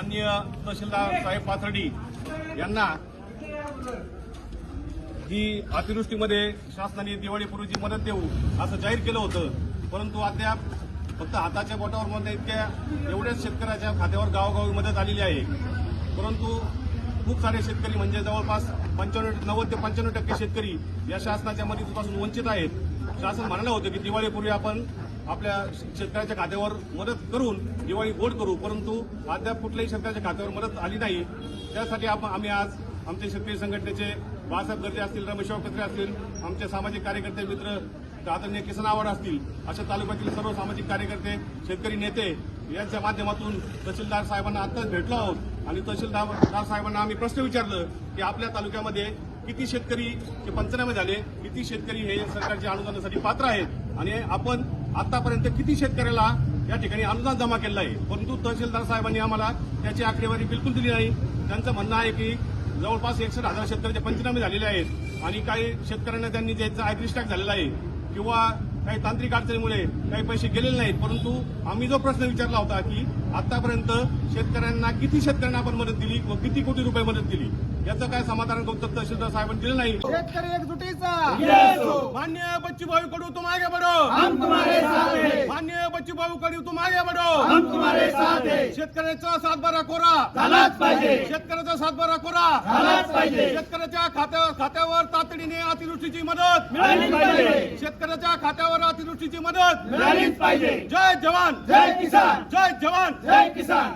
माननीय तहसीलदार साहेब पाथर्डी यांना ही अतिवृष्टीमध्ये शासनाने दिवाळीपूर्वीची मदत देऊ असं जाहीर केलं होतं, परंतु अद्याप फक्त हाताच्या बोटावर मध्ये इतक्या एवढ्याच शेतकऱ्याच्या खात्यावर गावोगावी मदत आलेली आहे. परंतु खूप सारे शेतकरी म्हणजे जवळपास 90 ते 95% शेतकरी या शासनाच्या मदतीपासून वंचित आहेत. शासन म्हणालं होतं की दिवाळीपूर्वी आपण आपल्या शेतकऱ्याच्या खात्यावर मदत करून दिवाळी गोड करू, परंतु अद्याप कुठल्याही शेतकऱ्याच्या खात्यावर मदत आली नाही. त्यासाठी आम्ही आज आमचे शेतकरी संघटनेचे बाळासाहेब गर्जे असतील, रमेश कत्रे असतील, आमचे सामाजिक कार्यकर्ते मित्र आदरणीय किसन आव्हाड असतील, अशा तालुक्यातील सर्व सामाजिक कार्यकर्ते, शेतकरी नेते यांच्या माध्यमातून तहसीलदार साहेबांना आत्ताच भेटलो आहोत आणि तहसीलदार साहेबांना आम्ही प्रश्न विचारलं की आपल्या तालुक्यामध्ये किती शेतकरी जे पंचनामे झाले, किती शेतकरी हे सरकारच्या अनुदानासाठी पात्र आहेत आणि आपण आतापर्यंत किती शेतकऱ्याला या ठिकाणी अनुदान जमा केलं आहे. परंतु तहसीलदार साहेबांनी आम्हाला त्याची आकडेवारी बिलकुल दिली नाही. त्यांचं म्हणणं आहे की जवळपास 61,000 शेतकऱ्याचे पंचनामे झालेले आहेत आणि काही शेतकऱ्यांना त्यांनी ज्याचा ॲग्रीस्टॅक झालेला आहे किंवा काही तांत्रिक अडचणीमुळे काही पैसे गेलेले नाहीत. परंतु आम्ही जो प्रश्न विचारला होता की आतापर्यंत शेतकऱ्यांना किती शेतकऱ्यांना आपण मदत दिली व किती कोटी रुपये मदत दिली, याचं काय समाधान उत्तर तहसीलदार साहेबांनी दिलं नाही. शेतकरी एकजुटीचा मान्य बच्चूभाऊ कडू तुम आगे बढ़ो, हम तुम्हारे साथ हैं. मान्य बच्चूभाऊ कडू तुम आगे बढ़ो, हम तुम्हारे साथ हैं. शेतकऱ्याचा सातबारा कोरा झालाच पाहिजे, शेतकऱ्याचा सातबारा कोरा झालाच पाहिजे. शेतकऱ्याच्या खात्यावर तातडीने अतिवृष्टीची मदत मिळाली पाहिजे, शेतकऱ्याच्या खात्यावर अतिवृष्टीची मदत मिळालीच पाहिजे. जय जवान जय किसान, जय जवान जय किसान.